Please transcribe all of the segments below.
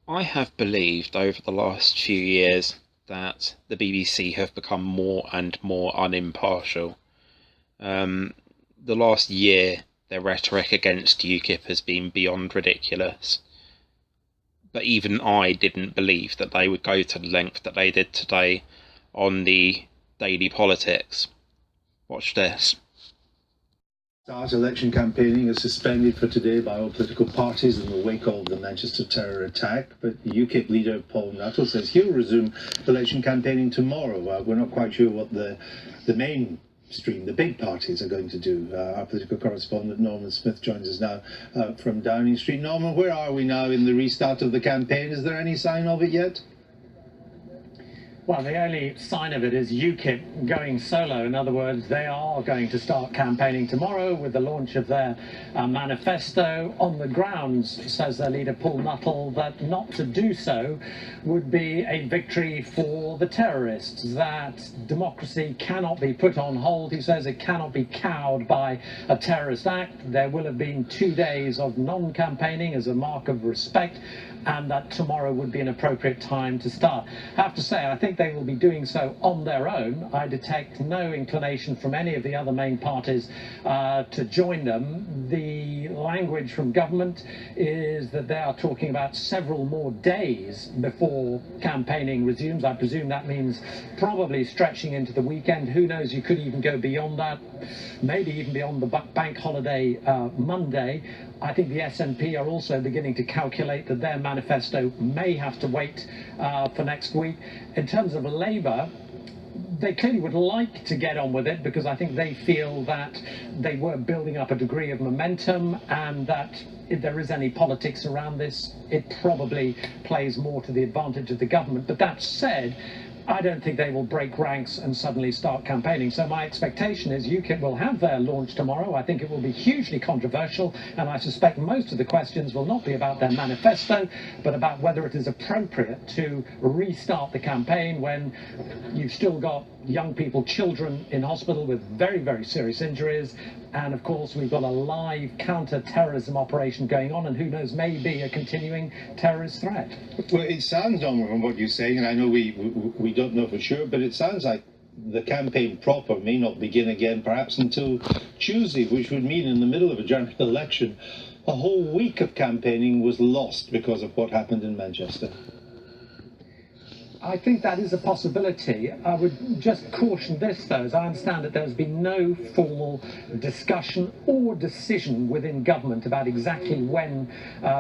I have believed over the last few years that the BBC have become more and more unimpartial. The last year, their rhetoric against UKIP has been beyond ridiculous. But even I didn't believe that they would go to the length that they did today on the daily politics. Watch this. Start election campaigning is suspended for today by all political parties in the wake of the Manchester terror attack. But the UKIP leader Paul Nuttall says he'll resume election campaigning tomorrow. We're not quite sure what the mainstream, the big parties are going to do. Our political correspondent Norman Smith joins us now from Downing Street. Norman, where are we now in the restart of the campaign? Is there any sign of it yet? Well, the only sign of it is UKIP going solo. In other words, they are going to start campaigning tomorrow with the launch of their manifesto. On the grounds, says their leader Paul Nuttall, that not to do so would be a victory for the terrorists, that democracy cannot be put on hold. He says it cannot be cowed by a terrorist act. There will have been 2 days of non-campaigning as a mark of respect, and that tomorrow would be an appropriate time to start. I have to say, I think they will be doing so on their own. I detect no inclination from any of the other main parties to join them. The language from government is that they are talking about several more days before campaigning resumes. I presume that means probably stretching into the weekend. Who knows, you could even go beyond that, maybe even beyond the bank holiday Monday. I think the SNP are also beginning to calculate that their manifesto may have to wait for next week. In terms of Labour, they clearly would like to get on with it because I think they feel that they were building up a degree of momentum, and that if there is any politics around this, it probably plays more to the advantage of the government. But that said, I don't think they will break ranks and suddenly start campaigning. So my expectation is UKIP will have their launch tomorrow. I think it will be hugely controversial, and I suspect most of the questions will not be about their manifesto, but about whether it is appropriate to restart the campaign when you've still got young people, children in hospital with very, very serious injuries. And of course, we've got a live counter-terrorism operation going on, and who knows, maybe a continuing terrorist threat. Well, it sounds, Norman, from what you're saying, and I know we don't know for sure, but it sounds like the campaign proper may not begin again perhaps until Tuesday, which would mean in the middle of a general election, a whole week of campaigning was lost because of what happened in Manchester. I think that is a possibility. I would just caution this, though, as I understand it, there's been no formal discussion or decision within government about exactly when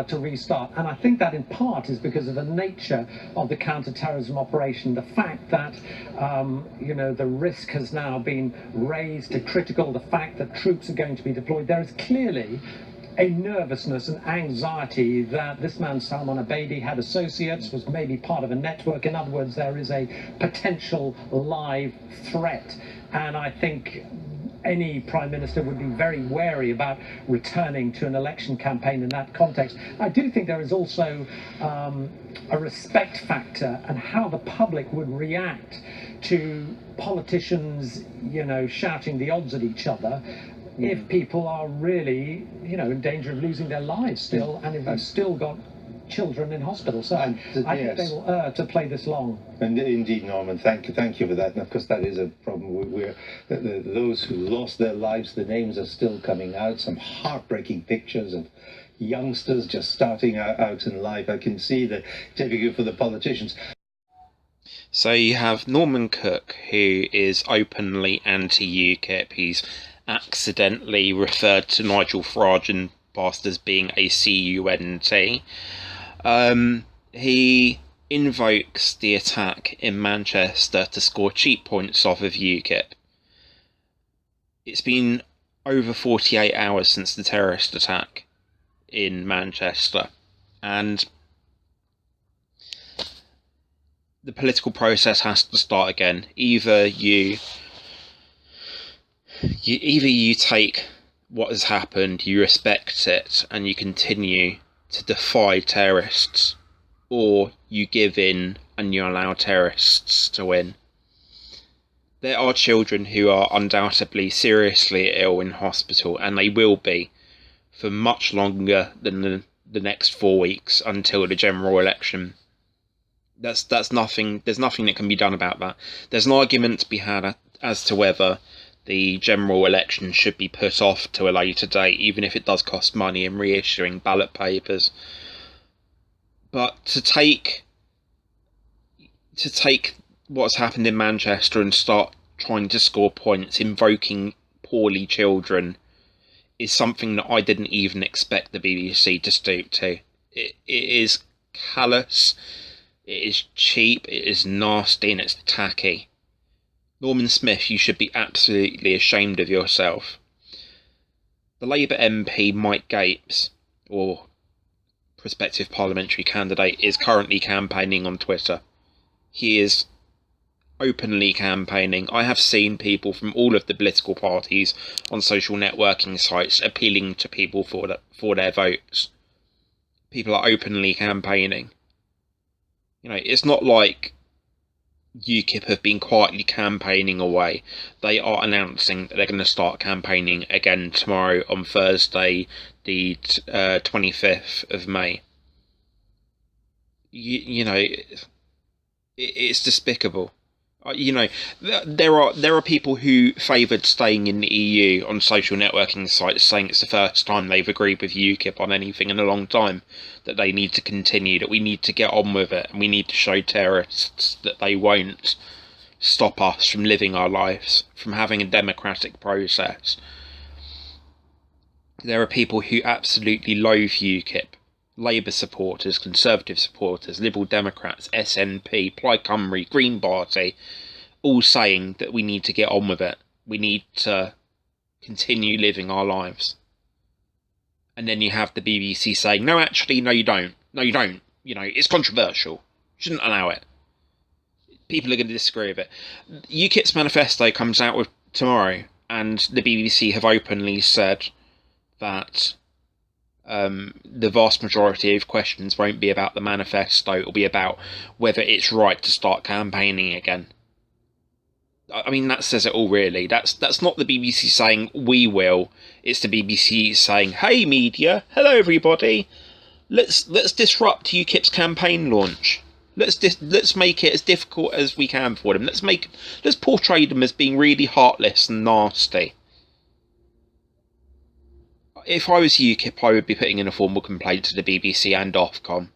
to restart. And I think that in part is because of the nature of the counter-terrorism operation, the fact that, the risk has now been raised to critical, the fact that troops are going to be deployed. There is clearly a nervousness and anxiety that this man Salman Abedi had associates, was maybe part of a network. In other words, there is a potential live threat. And I think any Prime Minister would be very wary about returning to an election campaign in that context. I do think there is also a respect factor and how the public would react to politicians, shouting the odds at each other, if people are really, in danger of losing their lives still, and if they've still got children in hospital. So I think they will err to play this long. And indeed, Norman, thank you for that. And of course, that is a problem. Those who lost their lives, the names are still coming out. Some heartbreaking pictures of youngsters just starting out in life. I can see the difficulty for the politicians. So you have Norman Cook, who is openly anti-UKIP. He's accidentally referred to Nigel Farage in the past as being a CUNT. He invokes the attack in Manchester to score cheap points off of UKIP. It's been over 48 hours since the terrorist attack in Manchester, and the political process has to start again. Either you take what has happened, you respect it, and you continue to defy terrorists, or you give in and you allow terrorists to win. There are children who are undoubtedly seriously ill in hospital, and they will be for much longer than the next 4 weeks until the general election. That's nothing. There's nothing that can be done about that. There's an argument to be had as to whether the general election should be put off to a later date, even if it does cost money in reissuing ballot papers. But to take what's happened in Manchester and start trying to score points, invoking poorly children, is something that I didn't even expect the BBC to stoop to. It is callous, it is cheap, it is nasty, and it's tacky. Norman Smith, you should be absolutely ashamed of yourself. The Labour MP Mike Gapes, or prospective parliamentary candidate, is currently campaigning on Twitter. He is openly campaigning. I have seen people from all of the political parties on social networking sites appealing to people for their votes. People are openly campaigning. You know, it's not like UKIP have been quietly campaigning away. They are announcing that they're going to start campaigning again tomorrow, on Thursday, the 25th of May. You know, it's despicable. You know, there are people who favoured staying in the EU on social networking sites, saying it's the first time they've agreed with UKIP on anything in a long time, that they need to continue, that we need to get on with it, and we need to show terrorists that they won't stop us from living our lives, from having a democratic process. There are people who absolutely loathe UKIP. Labour supporters, Conservative supporters, Liberal Democrats, SNP, Plaid Cymru, Green Party, all saying that we need to get on with it. We need to continue living our lives. And then you have the BBC saying, no, actually, no, you don't. No, you don't. You know, it's controversial. You shouldn't allow it. People are going to disagree with it. UKIP's manifesto comes out with tomorrow, and the BBC have openly said that the vast majority of questions won't be about the manifesto. It'll be about whether it's right to start campaigning again. I mean, that says it all, really. That's not the BBC saying we will. It's the BBC saying, "Hey, media, hello everybody. Let's disrupt UKIP's campaign launch. Let's make it as difficult as we can for them. Let's portray them as being really heartless and nasty." If I was UKIP, I would be putting in a formal complaint to the BBC and Ofcom.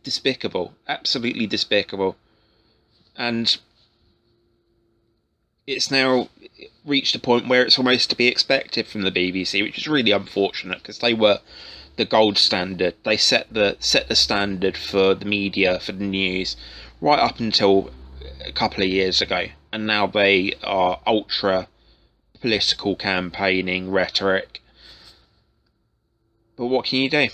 Despicable. Absolutely despicable. And it's now reached a point where it's almost to be expected from the BBC, which is really unfortunate, because they were the gold standard. They set the standard for the media, for the news, right up until a couple of years ago. And now they are ultra political campaigning rhetoric. But what can you do?